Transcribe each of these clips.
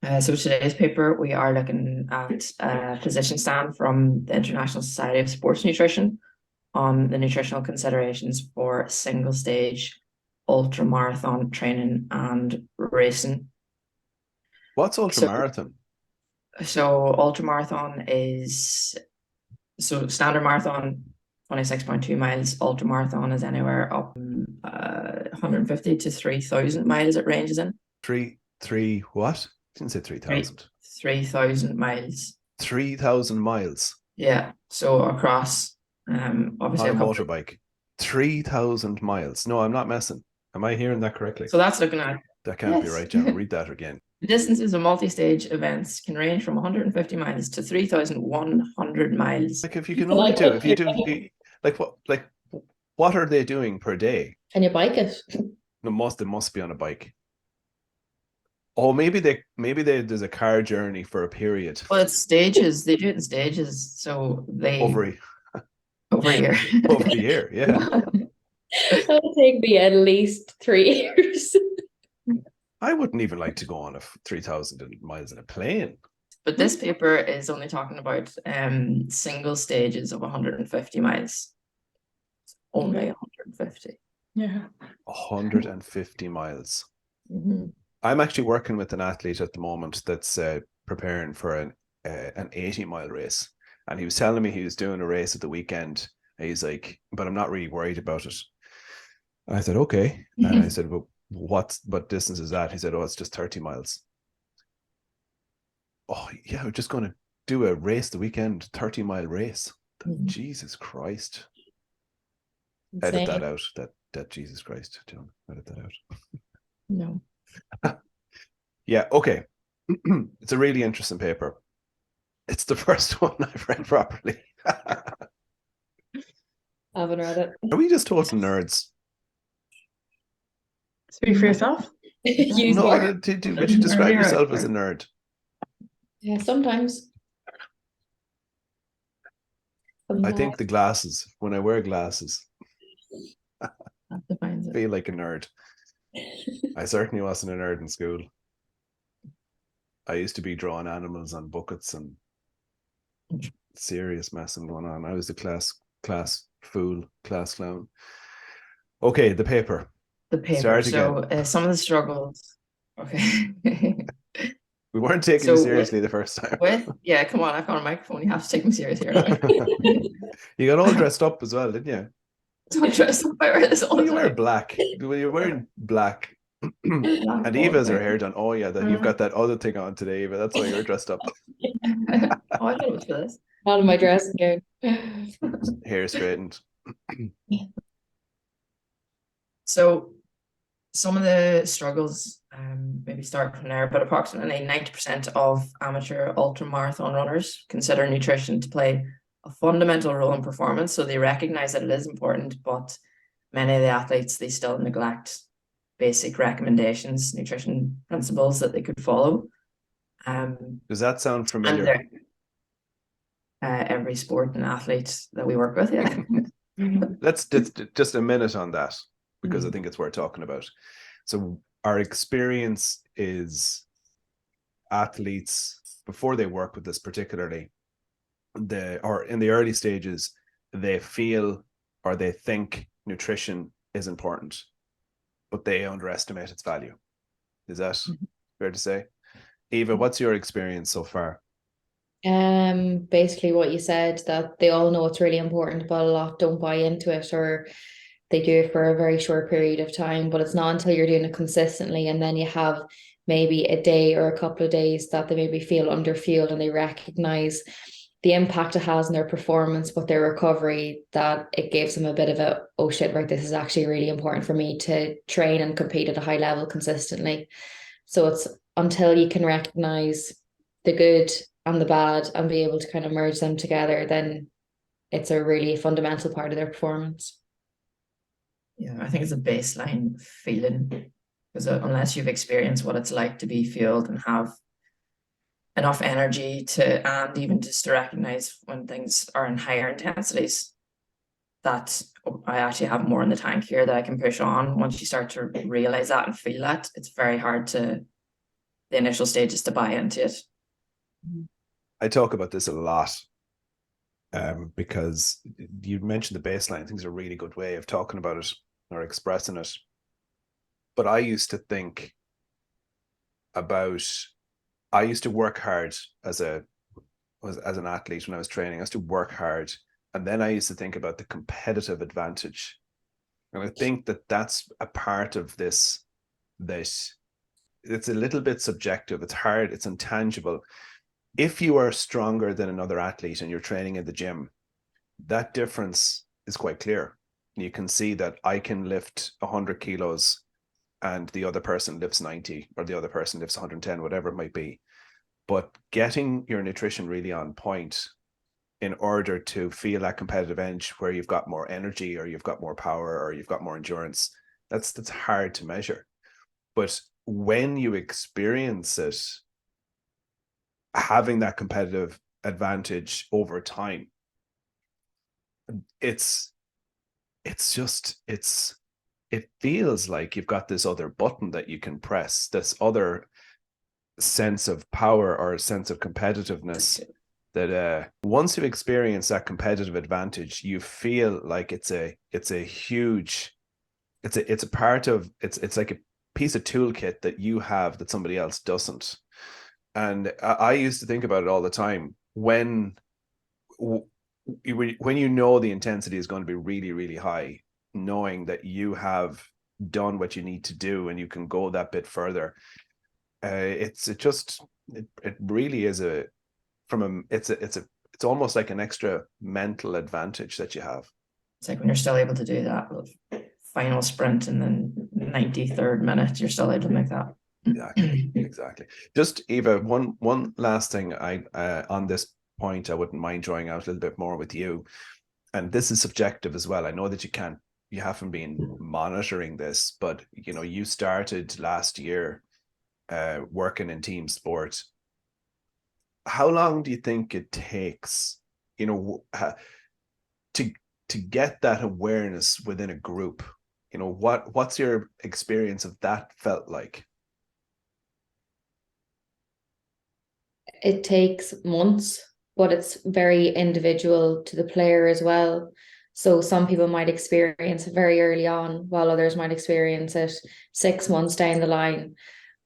So today's paper, we are looking at a position stand from the International Society of Sports Nutrition on the nutritional considerations for single stage ultra marathon training and racing. What's So, ultramarathon? so ultra marathon is standard marathon 26.2 miles. Ultra marathon is anywhere up 150 to 3,000 miles it ranges in. Three what? Didn't say Three 3,000. 3,000 miles. 3,000 miles Yeah. So across on obviously a a couple. motorbike. 3,000 miles. No, I'm not messing. Am I hearing that correctly? So that's looking at, That can't be yes. right, Gemma. Read that again. The distances of multi-stage events can range from 150 miles to 3,100 miles. Like if you can But only like, do, if you do, what are they doing per day? can you bike it? They must be on a bike. Oh, there's a car journey for a period Well, it's stages. They do it in stages. So they over a over a year. over a year. Yeah. That'll take me at least 3 years. I wouldn't even like to go on a 3,000 miles in a plane. But this paper is only talking about single stages of 150 miles. Only 150. Yeah. 150 miles. Mm-hmm. I'm actually working with an athlete at the moment that's preparing for an 80-mile race. And he was telling me he was doing a race at the weekend. And he's like, but I'm not really worried about it. And I said, okay. And I said, well, what distance is that? He said, oh, it's just 30 miles. Oh, yeah, we're just going to do a race the weekend, 30-mile race. Jesus Christ. Insane. Edit that out. That Jesus Christ, John. Edit that out. No. Yeah, okay. It's a really interesting paper. It's the first one I've read properly. I haven't read it. Are we just total nerds? Speak for yourself. Use No, more. would you describe yourself as a nerd? Yeah, sometimes. I think the glasses, when I wear glasses, That defines I it. feel like a nerd. I certainly wasn't a nerd in school. I used to be drawing animals on buckets and serious messing going on. I was the class fool, class clown. Okay, the paper. The paper. Start So again. some of the struggles. Okay. We weren't taking So you seriously the first time. Yeah, come on, I've got a microphone. You have to take me serious here. You got all dressed up as well, didn't you? Don't dress up. I wear this all the You time. wear black. You're wearing black. And Eva has her hair done. Oh yeah, you've got that other thing on today, Eva. That's why you're dressed up. Oh, I thought it was for this. Out of my dressing gown. Hair straightened. So some of the struggles, maybe start from there, but approximately 90% of amateur ultra marathon runners consider nutrition to play a fundamental role in performance. So they recognize that it is important, but many of the athletes, they still neglect basic recommendations, nutrition principles that they could follow. Does that sound familiar? Every sport and athlete that we work with, yeah. Let's just a minute on that, because I think it's worth talking about. So our experience is athletes, before they work with this particularly, or in the early stages, they feel or they think nutrition is important, but they underestimate its value. Is that fair to say? Eva, what's your experience so far? Basically what you said, that they all know it's really important, but a lot don't buy into it, or they do it for a very short period of time. But it's not until you're doing it consistently, and then you have maybe a day or a couple of days that they maybe feel underfueled, and they recognize the impact it has on their performance, but their recovery, that it gives them a bit of a, oh shit, right, this is actually really important for me to train and compete at a high level consistently. So it's until you can recognize the good and the bad and be able to kind of merge them together, then it's a really fundamental part of their performance. Yeah, I think it's a baseline feeling, because unless you've experienced what it's like to be fueled and have enough energy to, and even just to recognize when things are in higher intensities, that I actually have more in the tank here that I can push on. Once you start to realize that and feel that, it's very hard to the initial stages to buy into it. I talk about this a lot because you mentioned the baseline. I think it's a really good way of talking about it or expressing it. But I used to think about, I used to work hard as an athlete when I was training. I used to work hard, and then I used to think about the competitive advantage. And I think that that's a part of this, that it's a little bit subjective. It's hard, it's intangible. If you are stronger than another athlete and you're training in the gym, that difference is quite clear. You can see that I can lift 100 kilos and the other person lifts 90, or the other person lifts 110, whatever it might be. But getting your nutrition really on point in order to feel that competitive edge where you've got more energy or you've got more power or you've got more endurance, that's hard to measure. But when you experience it, having that competitive advantage over time, it feels like you've got this other button that you can press, this other sense of power or a sense of competitiveness, that once you experience that competitive advantage, you feel like it's a part of, it's like a piece of toolkit that you have that somebody else doesn't. And I used to think about it all the time. When you know the intensity is going to be really, really high, knowing that you have done what you need to do and you can go that bit further, it really is it's almost like an extra mental advantage that you have. It's like when you're still able to do that final sprint in the 93rd minute, you're still able to make that. Exactly. Just Eva, one last thing on this point, I wouldn't mind drawing out a little bit more with you. And this is subjective as well. I know that you haven't been monitoring this, but you started last year working in team sport. How long do you think it takes, to get that awareness within a group? What's your experience of that felt like? It takes months, but it's very individual to the player as well. So some people might experience it very early on, while others might experience it 6 months down the line.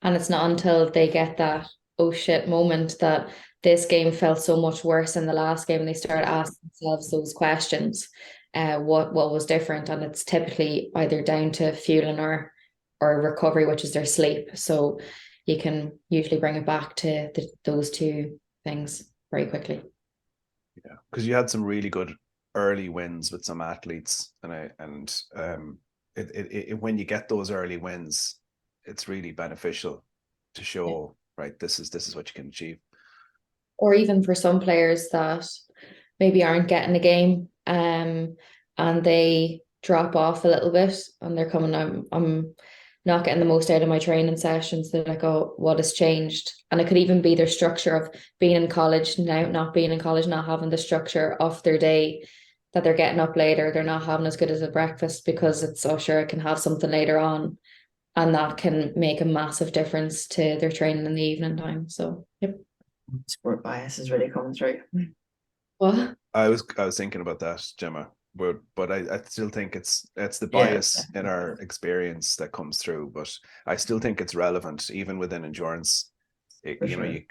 And it's not until they get that oh shit moment that this game felt so much worse than the last game, and they start asking themselves those questions. What was different? And it's typically either down to fueling or recovery, which is their sleep. So you can usually bring it back to those two things very quickly. Yeah, because you had some really good early wins with some athletes, and when you get those early wins, it's really beneficial to show, right, this is what you can achieve. Or even for some players that maybe aren't getting a game, and they drop off a little bit, and they're coming, I'm not getting the most out of my training sessions. They're like, oh, what has changed? And it could even be their structure of being in college now, not being in college, not having the structure of their day, that they're getting up later, they're not having as good as a breakfast because it's, oh sure, I can have something later on. And that can make a massive difference to their training in the evening time. So, yep. Sport bias is really coming through. What? I was thinking about that, Gemma, but I still think it's the bias in our experience that comes through. But I still think it's relevant even within endurance. You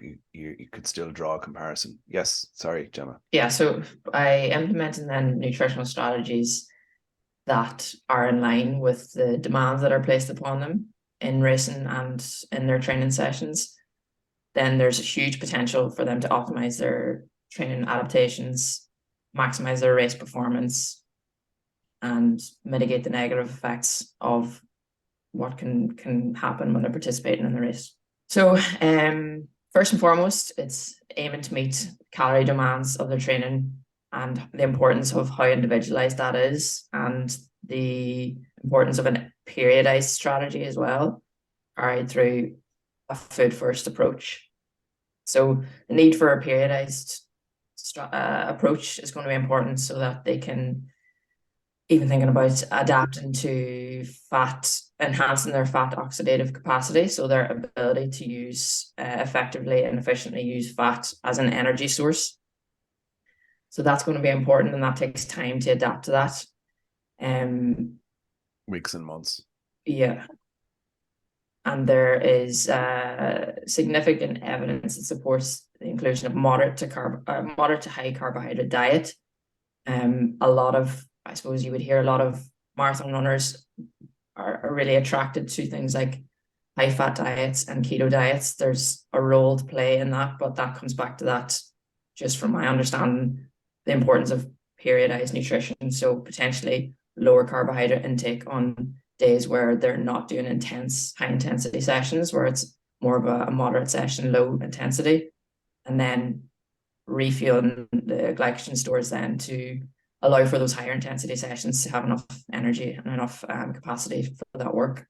could still draw a comparison. Yes, sorry, Gemma. Yeah, so I implemented then nutritional strategies that are in line with the demands that are placed upon them in racing and in their training sessions. Then there's a huge potential for them to optimize their training adaptations, maximize their race performance, and mitigate the negative effects of what can happen when they're participating in the race. So first and foremost, it's aiming to meet calorie demands of their training and the importance of how individualized that is, and the importance of a periodized strategy as well, carried through a food first approach. So the need for a periodized approach is going to be important so that they can even thinking about adapting to fat, enhancing their fat oxidative capacity, so their ability to use effectively and efficiently use fat as an energy source. So that's going to be important, and that takes time to adapt to that. Weeks and months. Yeah. And there is significant evidence that supports the inclusion of moderate to high carbohydrate diet. A lot of, I suppose you would hear a lot of marathon runners are really attracted to things like high fat diets and keto diets. There's a role to play in that, but that comes back to that, just from my understanding, the importance of periodized nutrition. So potentially lower carbohydrate intake on days where they're not doing high intensity sessions, where it's more of a moderate session, low intensity, and then refueling the glycogen stores then to allow for those higher intensity sessions to have enough energy and enough capacity for that work.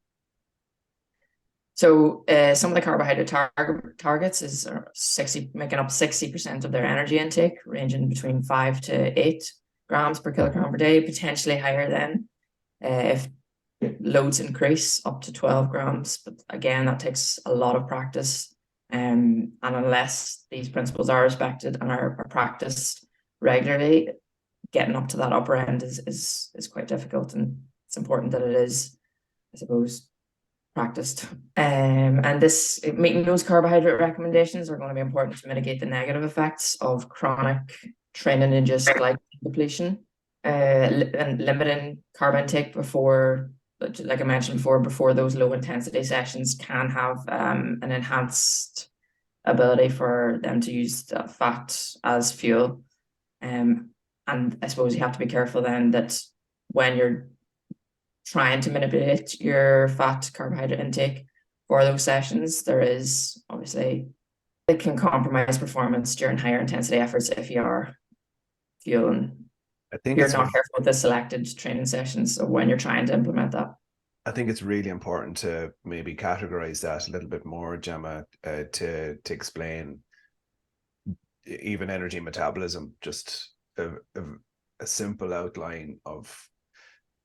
So some of the carbohydrate targets is making up 60% of their energy intake, ranging between 5 to 8 grams per kilogram per day, potentially higher then if loads increase up to 12 grams. But again, that takes a lot of practice. And unless these principles are respected and are practiced regularly, getting up to that upper end is quite difficult. And it's important that it is, I suppose, practiced. And meeting those carbohydrate recommendations are going to be important to mitigate the negative effects of chronic training-induced glycogen depletion, and limiting carb intake before, like I mentioned before those low intensity sessions can have an enhanced ability for them to use the fat as fuel. And I suppose you have to be careful then that when you're trying to manipulate your fat carbohydrate intake for those sessions, there is obviously, it can compromise performance during higher intensity efforts if you are fueling. I think You're not careful with the selected training sessions. So when you're trying to implement that, I think it's really important to maybe categorize that a little bit more, Gemma, to explain even energy metabolism, just a simple outline of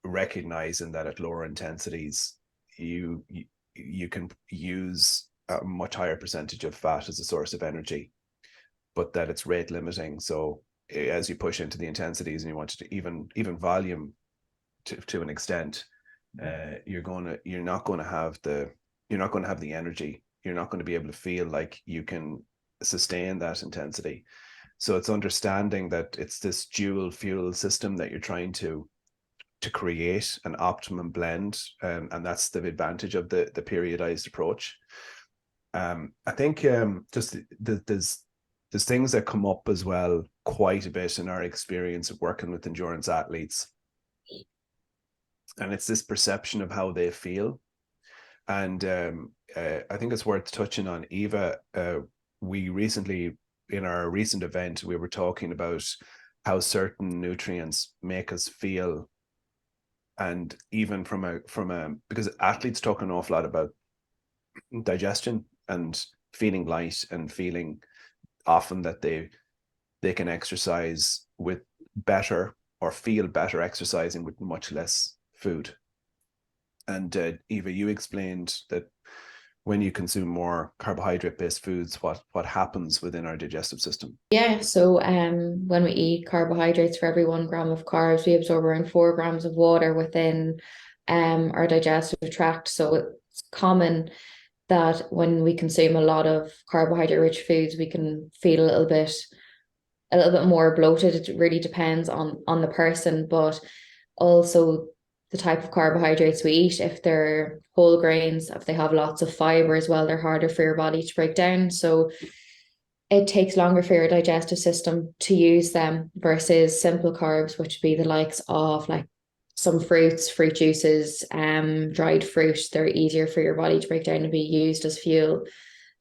recognizing that at lower intensities, you can use a much higher percentage of fat as a source of energy, but that it's rate limiting. So as you push into the intensities and you want to even volume to an extent, you're not going to have the energy. You're not going to be able to feel like you can sustain that intensity. So it's understanding that it's this dual fuel system that you're trying to create an optimum blend, and that's the advantage of the periodized approach. I think just there's things that come up as well quite a bit in our experience of working with endurance athletes, and it's this perception of how they feel. And I think it's worth touching on. Eva, we recently, in our recent event, we were talking about how certain nutrients make us feel. And even from a because athletes talk an awful lot about digestion and feeling light and feeling often that they can exercise with better or feel better exercising with much less food. And Eva, you explained that when you consume more carbohydrate-based foods, what happens within our digestive system? Yeah, so when we eat carbohydrates, for every 1 gram of carbs, we absorb around 4 grams of water within our digestive tract. So it's common that when we consume a lot of carbohydrate-rich foods, we can feel a little bit more bloated. It really depends on the person, but also the type of carbohydrates we eat. If they're whole grains, if they have lots of fiber as well, they're harder for your body to break down. So it takes longer for your digestive system to use them versus simple carbs, which would be the likes of like some fruits, fruit juices, dried fruit. They're easier for your body to break down and be used as fuel.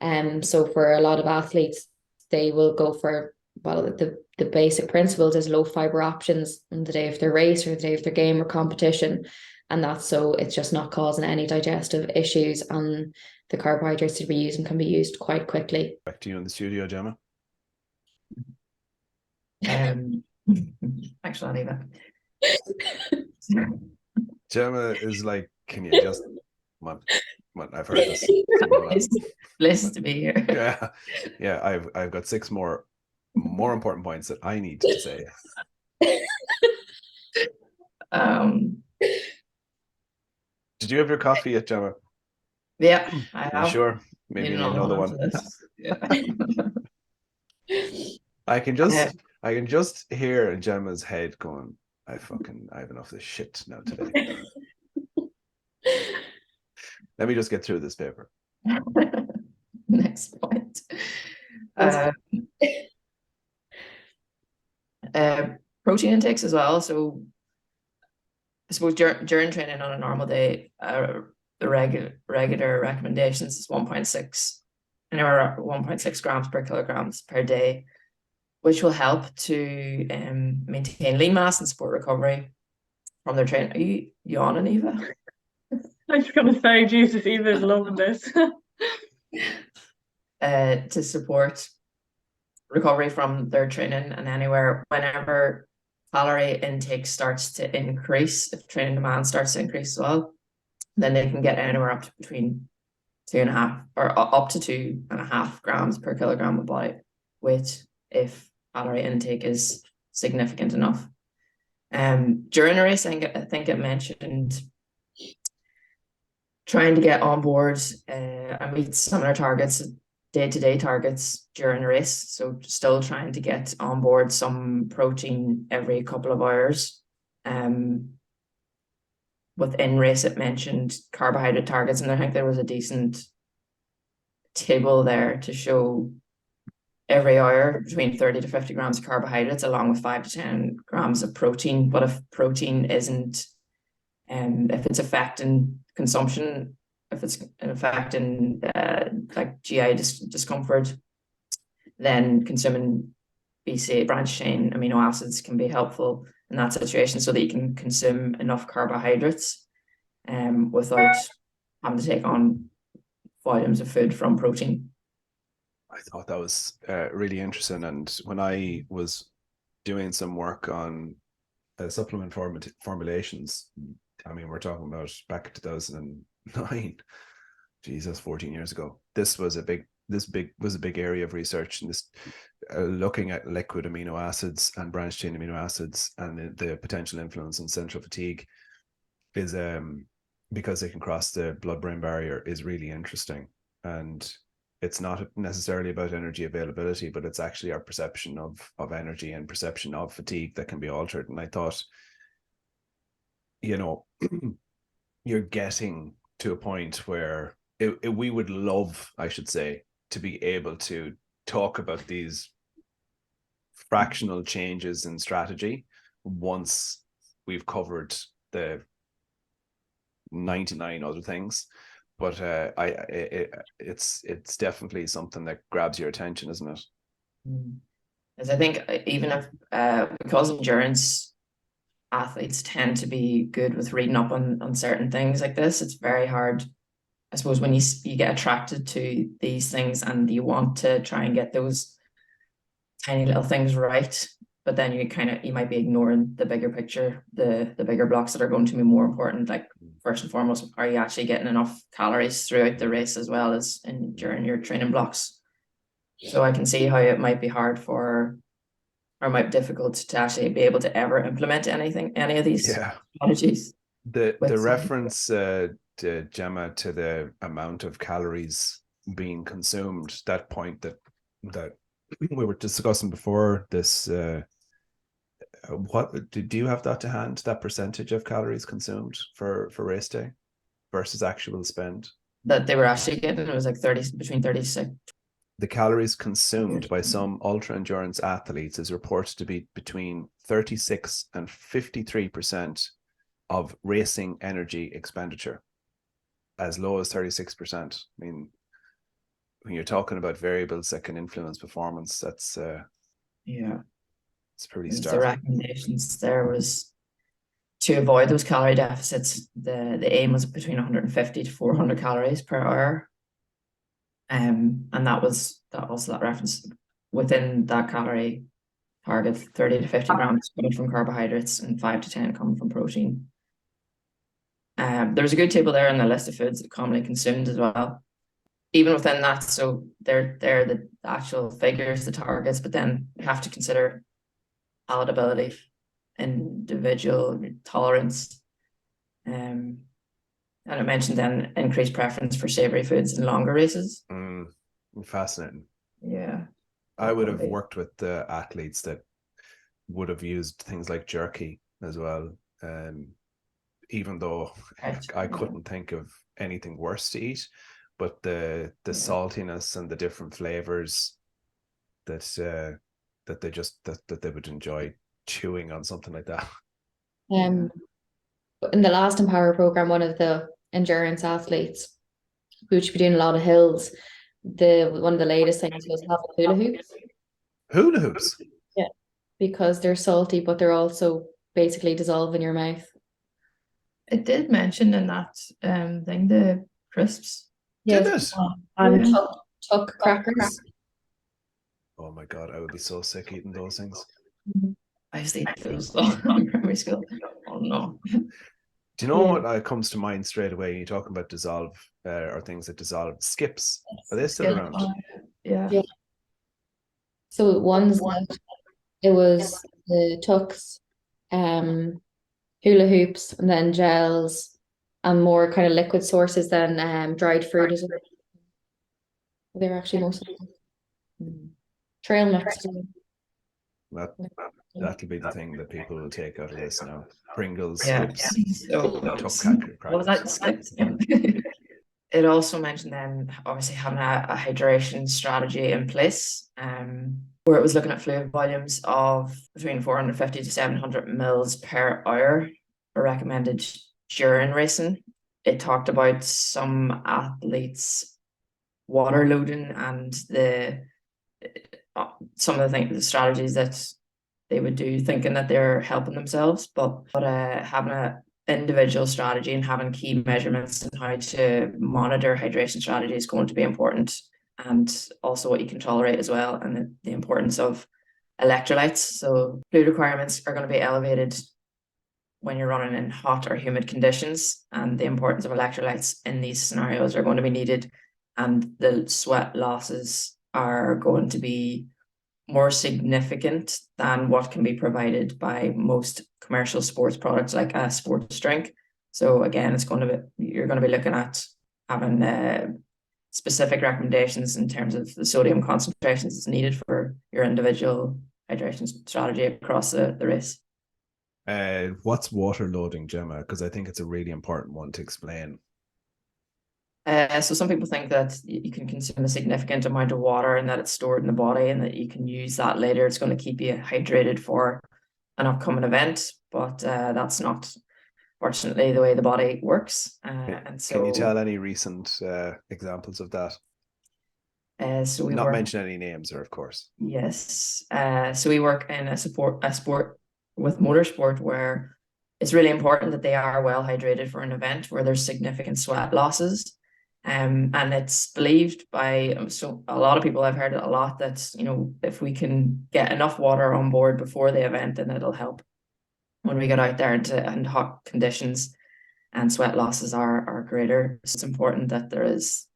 So for a lot of athletes, they will go for, well, the basic principles is low fiber options on the day of their race or the day of their game or competition. And that's so it's just not causing any digestive issues, and the carbohydrates to be using can be used quite quickly. Back to you in the studio, Gemma. thanks, Eva. Gemma is like, can you just what I've heard this. Bliss to be here. Yeah, I've got 6 more important points that I need to say. Did you have your coffee yet, Gemma? Yeah, I You have. sure? Maybe you need another one. Yeah. I can just hear in Gemma's head going, I have enough of this shit now today. Let me just get through this paper. Next point. Protein intakes as well. So I suppose during training on a normal day, the regular recommendations is 1.6, anywhere 1.6 grams per kilograms per day, which will help to maintain lean mass and support recovery from their training. Are you yawning, Eva? I was going to say, Jesus, Eva is loving this. To support recovery from their training, and anywhere whenever calorie intake starts to increase, if training demand starts to increase as well, then they can get anywhere up to between 2.5 or up to 2.5 grams per kilogram of body weight if calorie intake is significant enough. During a race, I think it mentioned trying to get on board and meet similar targets, day-to-day targets during a race. So still trying to get on board some protein every couple of hours. Within race, it mentioned carbohydrate targets, and I think there was a decent table there to show every hour between 30 to 50 grams of carbohydrates, along with 5 to 10 grams of protein. But if protein isn't, if it's affecting consumption, if it's affecting like GI discomfort, then consuming BCA branched chain amino acids can be helpful in that situation, so that you can consume enough carbohydrates without having to take on volumes of food from protein. I thought that was really interesting. And when I was doing some work on supplement formulations, I mean, we're talking about back in 2009, Jesus, 14 years ago. This was a big area of research, and this looking at liquid amino acids and branched chain amino acids and the potential influence on central fatigue is because they can cross the blood-brain barrier is really interesting. And it's not necessarily about energy availability, but it's actually our perception of energy and perception of fatigue that can be altered. And I thought, you know, you're getting to a point where we would love, I should say, to be able to talk about these fractional changes in strategy once we've covered the 99 other things. But it's definitely something that grabs your attention, isn't it? As I think even if because endurance athletes tend to be good with reading up on certain things like this, it's very hard, I suppose, when you get attracted to these things and you want to try and get those tiny little things right, but then you might be ignoring the bigger picture, the bigger blocks that are going to be more important. Like, first and foremost, are you actually getting enough calories throughout the race as well as during your training blocks? So I can see how it might be hard or might be difficult to actually be able to ever implement any of these strategies. The reference to Gemma to the amount of calories being consumed, that point that we were discussing before this, what do you have that to hand, that percentage of calories consumed for race day versus actual spend that they were actually getting? It was like between 36. The calories consumed by some ultra endurance athletes is reported to be between 36 and 53% of racing energy expenditure, as low as 36%. I mean, when you're talking about variables that can influence performance, that's it's pretty stark. The recommendations there was to avoid those calorie deficits. The aim was between 150 to 400 calories per hour. And that was that reference. Within that calorie target, 30 to 50 grams coming from carbohydrates and 5 to 10 coming from protein. There's a good table there in the list of foods that are commonly consumed as well. Even within that, so they're the actual figures, the targets, but then you have to consider palatability, individual tolerance, and it mentioned then increased preference for savory foods in longer races. Fascinating. Yeah, I would have definitely. worked with the athletes that would have used things like jerky as well. Even though Right. I couldn't think of anything worse to eat, but the Yeah. saltiness and the different flavors that that they would enjoy chewing on something like that. In the last Empower program, one of the endurance athletes who should be doing a lot of hills, one of the latest things was having hula hoops. Hula hoops. Yeah, because they're salty, but they're also basically dissolve in your mouth. It did mention in that thing the crisps. Did Yes, it? and Yeah. tuck crackers. Oh my God, I would be so sick eating those things. I used to eat those in primary school. Oh no. Do you know Yeah. what comes to mind straight away? You're talking about dissolve or things that dissolve. Skips. Are they still Yeah. around? Yeah. Yeah. So ones that it was the tucks, hula hoops, and then gels, and more kind of liquid sources than dried fruit as well. They're actually mostly trail mix. That'll be the thing that people will take out of this now. Pringles, Yeah. Skips, So what was that? Skipped? It also mentioned then obviously having a hydration strategy in place, where it was looking at fluid volumes of between 450 to 700 mils per hour are recommended during racing. It talked about some athletes water loading and some of the strategies that they would do, thinking that they're helping themselves, but having a individual strategy and having key measurements and how to monitor hydration strategy is going to be important, and also what you can tolerate as well, and the importance of electrolytes. So fluid requirements are going to be elevated when you're running in hot or humid conditions, and the importance of electrolytes in these scenarios are going to be needed, and the sweat losses are going to be more significant than what can be provided by most commercial sports products like a sports drink. So again, you're going to be looking at having specific recommendations in terms of the sodium concentrations that's needed for your individual hydration strategy across the race. What's water loading, Gemma? Because I think it's a really important one to explain. So some people think that you can consume a significant amount of water and that it's stored in the body and that you can use that later. It's going to keep you hydrated for an upcoming event, but that's not, fortunately, the way the body works. And so, can you tell any recent examples of that? So we not mention any names, there, of course. Yes. So we work in a sport with motorsport where it's really important that they are well hydrated for an event where there's significant sweat losses. And it's believed by a lot of people, I've heard it a lot, that if we can get enough water on board before the event, then it'll help when we get out there into hot conditions and sweat losses are greater. So it's important that there is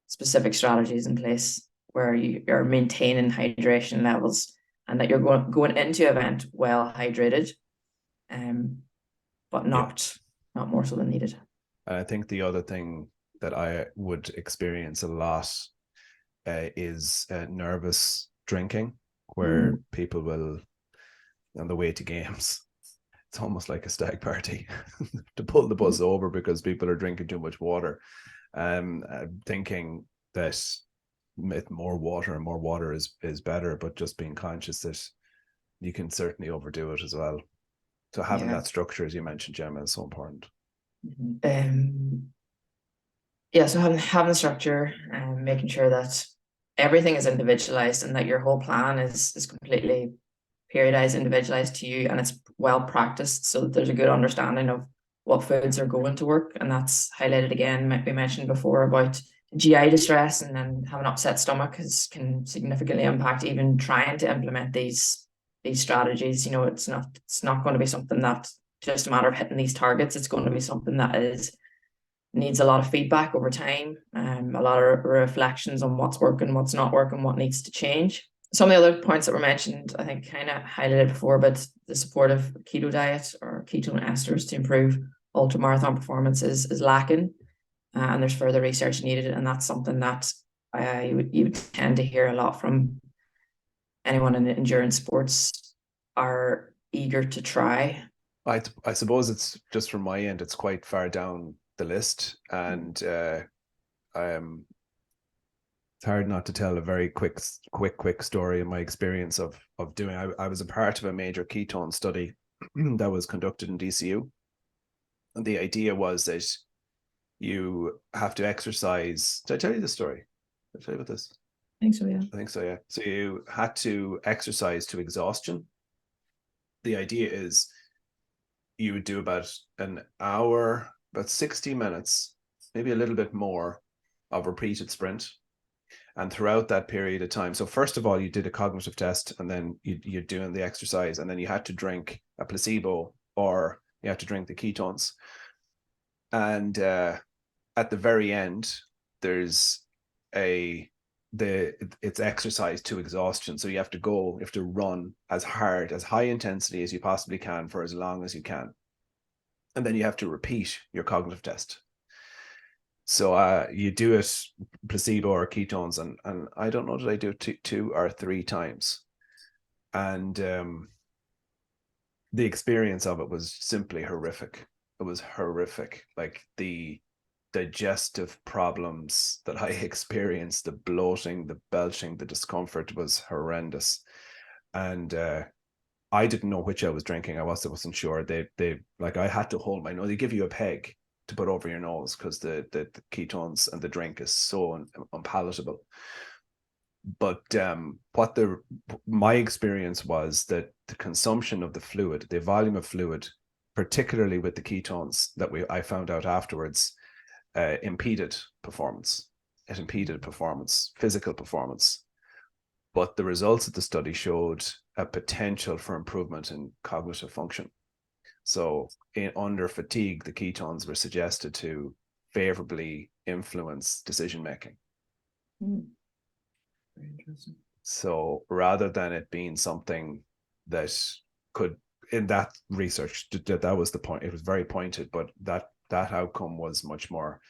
specific strategies in place where you are maintaining hydration levels and that you're going into event well hydrated, but not more so than needed. And I think the other thing that I would experience a lot is nervous drinking, where people will, on the way to games, it's almost like a stag party, to pull the bus over because people are drinking too much water. Thinking that more water is better, but just being conscious that you can certainly overdo it as well. So having that structure, as you mentioned, Gemma, is so important. So having structure and making sure that everything is individualized and that your whole plan is completely periodized, individualized to you, and it's well practiced so that there's a good understanding of what foods are going to work. And that's highlighted again, we mentioned before about GI distress, and then having upset stomach can significantly impact even trying to implement these strategies. It's not going to be something that just a matter of hitting these targets. It's going to be something that needs a lot of feedback over time, a lot of reflections on what's working, what's not working, what needs to change. Some of the other points that were mentioned, I think kind of highlighted before, but the support of keto diet or ketone esters to improve ultramarathon performance is lacking, and there's further research needed, and that's something that you would tend to hear a lot from anyone in endurance sports are eager to try. I suppose it's just from my end, it's quite far down the list, and it's hard not to tell a very quick story in my experience of doing. I was a part of a major ketone study that was conducted in DCU, and the idea was that you have to exercise. Did I tell you this story? Did I tell you about this? I think so, yeah. I think so, yeah. So you had to exercise to exhaustion. The idea is you would do about an hour, about 60 minutes, maybe a little bit more of repeated sprint. And throughout that period of time, so first of all, you did a cognitive test, and then you're doing the exercise, and then you had to drink a placebo or you had to drink the ketones. And at the very end, there's it's exercise to exhaustion. So you have to run as hard, as high intensity as you possibly can for as long as you can. And then you have to repeat your cognitive test. So you do it placebo or ketones, and I don't know, did I do it two or three times? And the experience of it was simply horrific. It was horrific. Like the digestive problems that I experienced, the bloating, the belching, the discomfort was horrendous. And I didn't know which I was drinking. I wasn't sure. They like, I had to hold my nose. They give you a peg to put over your nose because the ketones and the drink is so unpalatable. But my experience was that the consumption of the fluid, the volume of fluid, particularly with the ketones that I found out afterwards, impeded performance. It impeded performance, physical performance. But the results of the study showed a potential for improvement in cognitive function. So under fatigue, the ketones were suggested to favorably influence decision making. Very interesting. So rather than it being something that could, in that research, that was the point. It was very pointed, but that outcome was much more,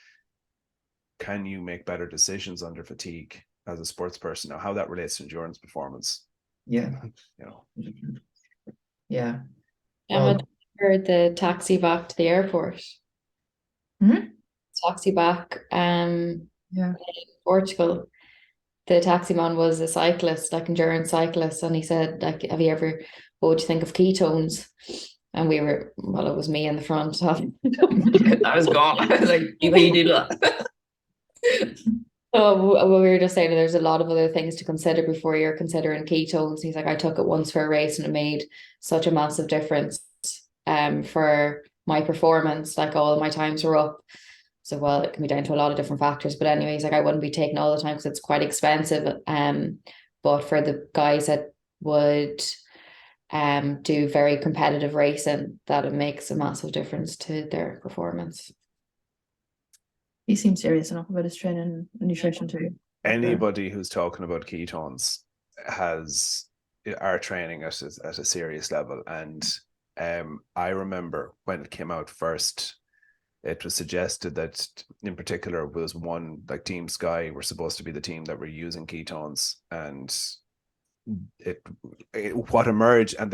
can you make better decisions under fatigue as a sports person? Now, how that relates to endurance performance, Yeah. you know. Yeah. Emma, heard the taxi back to the airport. Taxi back Yeah. in Portugal. The taxi man was a cyclist, like endurance cyclist, and he said, like, what would you think of ketones? And we were, well, it was me in the front. I was gone. I was like, you do that. So we were just saying there's a lot of other things to consider before you're considering ketones. He's like, I took it once for a race and it made such a massive difference for my performance. Like, all of my times were up. So, well, it can be down to a lot of different factors. But anyway, he's like, I wouldn't be taking all the time because it's quite expensive. But for the guys that would do very competitive racing, that it makes a massive difference to their performance. He seems serious enough about his training and nutrition too. Anybody who's talking about ketones are training at a serious level. And I remember when it came out first, it was suggested that in particular was one, like Team Sky were supposed to be the team that were using ketones, and what emerged, and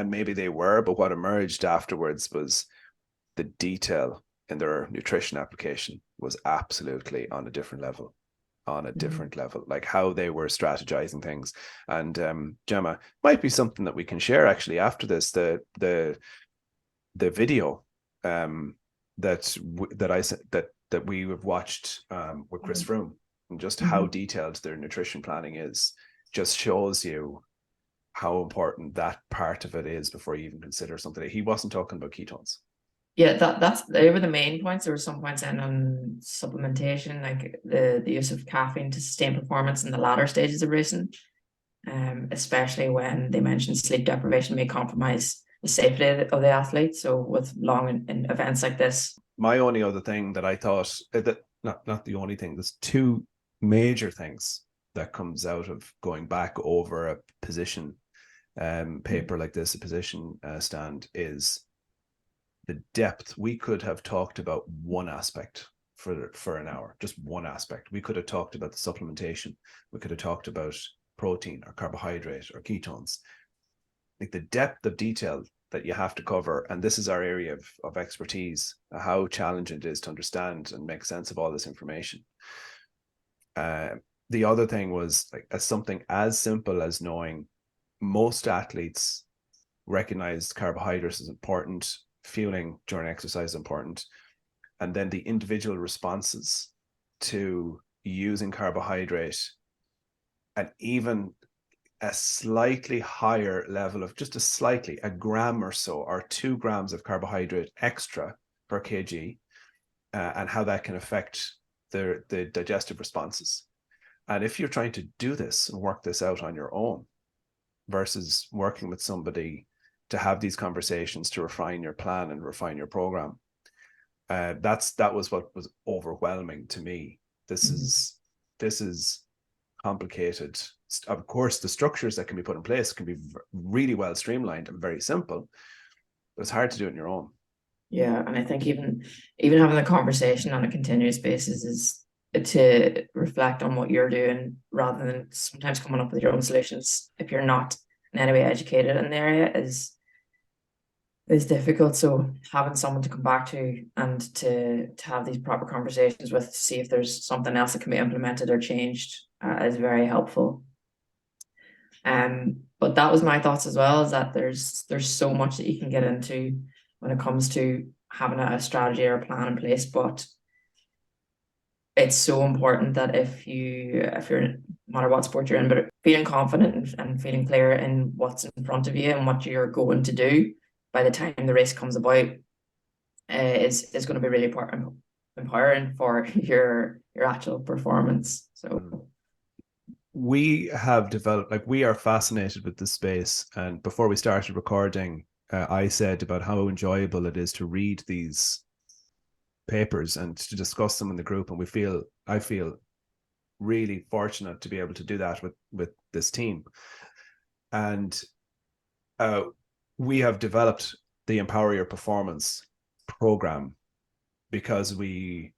maybe they were, but what emerged afterwards was the detail in their nutrition application was absolutely on a different level, like how they were strategizing things. And Gemma, might be something that we can share actually after this, the video that we have watched with Chris Froome, and just how detailed their nutrition planning is, just shows you how important that part of it is before you even consider something. He wasn't talking about ketones. Yeah, they were the main points. There were some points in on supplementation, like the use of caffeine to sustain performance in the latter stages of racing, especially when they mentioned sleep deprivation may compromise the safety of the athlete. So with long in events like this. My only other thing that I thought that not the only thing, there's two major things that comes out of going back over a position paper like this, a position stand, is the depth. We could have talked about one aspect for an hour, just one aspect. We could have talked about the supplementation. We could have talked about protein or carbohydrate or ketones. Like the depth of detail that you have to cover, and this is our area of expertise, how challenging it is to understand and make sense of all this information. The other thing was like something as simple as knowing most athletes recognize carbohydrates as important, fueling during exercise is important, and then the individual responses to using carbohydrate, and even a slightly higher level of a gram or so, or 2 grams of carbohydrate extra per kg, and how that can affect the digestive responses. And if you're trying to do this and work this out on your own versus working with somebody to have these conversations, to refine your plan and refine your program, that was what was overwhelming to me. This is complicated. Of course, the structures that can be put in place can be really well streamlined and very simple, but it's hard to do it on your own. Yeah, and I think even having the conversation on a continuous basis is to reflect on what you're doing rather than sometimes coming up with your own solutions if you're not in any way educated in the area is difficult. So having someone to come back to and to have these proper conversations with, to see if there's something else that can be implemented or changed, is very helpful. But that was my thoughts as well, is that there's so much that you can get into when it comes to having a strategy or a plan in place, but it's so important that if you're, no matter what sport you're in, but feeling confident and feeling clear in what's in front of you and what you're going to do by the time the race comes about, is going to be really empowering for your actual performance. So we have developed, like, we are fascinated with this space. And before we started recording, I said about how enjoyable it is to read these papers and to discuss them in the group. And I feel really fortunate to be able to do that with this team. And we have developed the Empower Your Performance program because we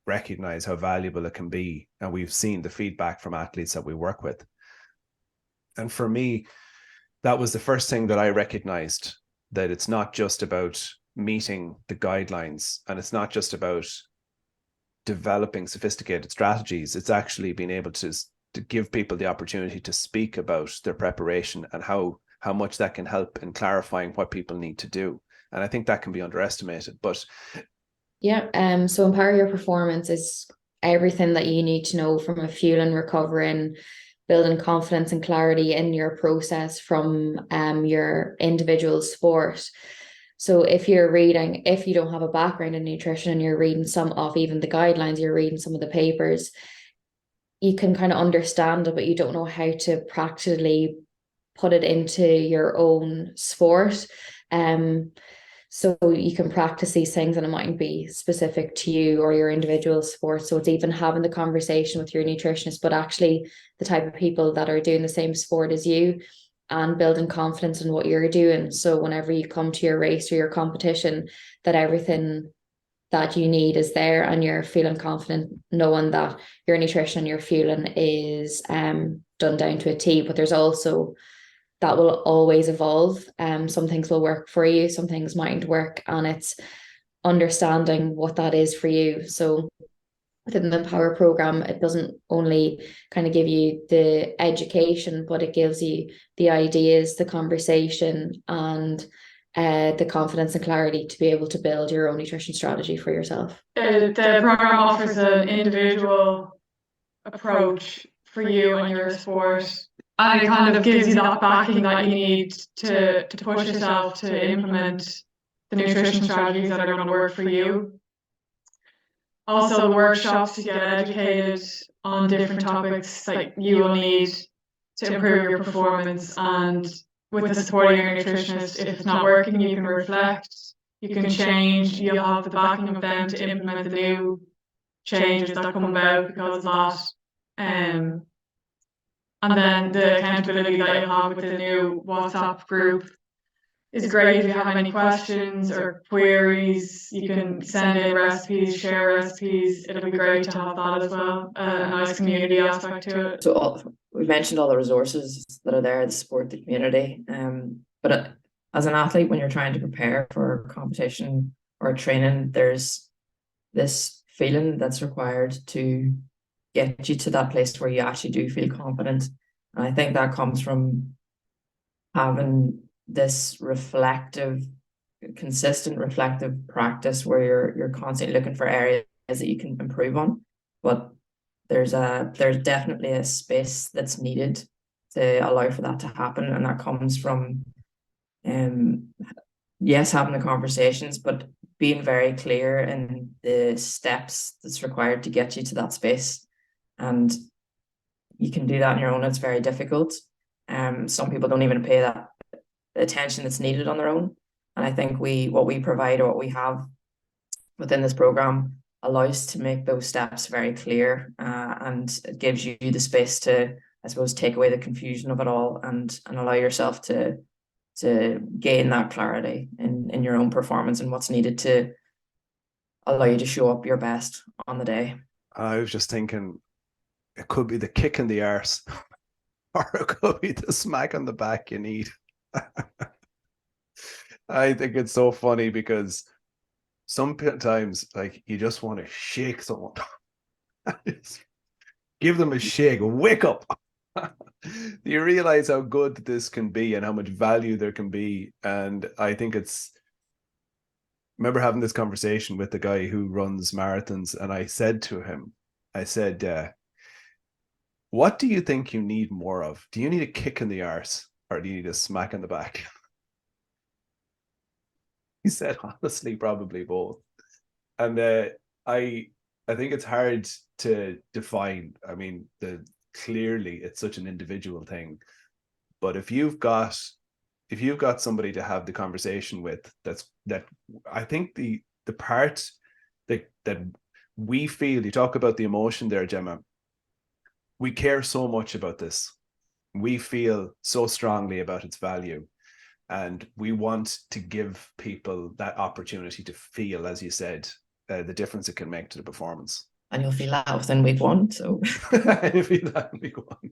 recognize how valuable it can be, and we've seen the feedback from athletes that we work with. And for me, that was the first thing that I recognized, that it's not just about meeting the guidelines, and it's not just about developing sophisticated strategies. It's actually being able to give people the opportunity to speak about their preparation and how much that can help in clarifying what people need to do. And I think that can be underestimated. But yeah, so Empower Your Performance is everything that you need to know from a fueling, recovering, building confidence and clarity in your process from your individual sport. So if you don't have a background in nutrition and you're reading some of even the guidelines, you're reading some of the papers, you can kind of understand it, but you don't know how to practically put it into your own sport. So you can practice these things and it mightn't be specific to you or your individual sport. So it's even having the conversation with your nutritionist, but actually the type of people that are doing the same sport as you, and building confidence in what you're doing. So whenever you come to your race or your competition, that everything that you need is there and you're feeling confident knowing that your nutrition and your fueling is done down to a T. But there's also, that will always evolve. Some things will work for you, some things mightn't work, and it's understanding what that is for you. So within the Empower program, it doesn't only kind of give you the education, but it gives you the ideas, the conversation, and the confidence and clarity to be able to build your own nutrition strategy for yourself. The program offers an individual approach for you and your sport, and it kind of gives you that backing that you need to push yourself to implement the nutrition strategies that are going to work for you. Also, the workshops to get educated on different topics that you will need to improve your performance, and with the support of your nutritionist. If it's not working, you can reflect, you can change, you'll have the backing of them to implement the new changes that come about because of that. And then the accountability that you'll have with the new WhatsApp group is great. If you have any questions or queries, you can send in recipes, share recipes. It'll be great to have that as well. A nice community aspect to it. So we mentioned all the resources that are there to support the community. But as an athlete, when you're trying to prepare for a competition or training, there's this feeling that's required to get you to that place where you actually do feel confident. And I think that comes from having this consistent reflective practice where you're constantly looking for areas that you can improve on. But there's definitely a space that's needed to allow for that to happen, and that comes from yes, having the conversations, but being very clear in the steps that's required to get you to that space. And you can do that on your own. It's very difficult. Some people don't even pay that attention that's needed on their own. And I think what we provide or what we have within this program allows to make those steps very clear, and it gives you the space to, I suppose, take away the confusion of it all and allow yourself to gain that clarity in your own performance and what's needed to allow you to show up your best on the day. I was just thinking it could be the kick in the arse or it could be the smack on the back you need. I think it's so funny because sometimes like you just want to shake someone. Give them a shake, wake up. Do you realize how good this can be and how much value there can be? And I think remember having this conversation with the guy who runs marathons, and I said to him, what do you think you need more of? Do you need a kick in the arse or do you need a smack in the back? He said, honestly, probably both. And I think it's hard to define. I mean, clearly it's such an individual thing. But if you've got somebody to have the conversation with, that I think the part that we feel, you talk about the emotion there, Gemma. We care so much about this. We feel so strongly about its value. And we want to give people that opportunity to feel, as you said, the difference it can make to the performance. And you'll feel that within week one. So you'll feel that in week one.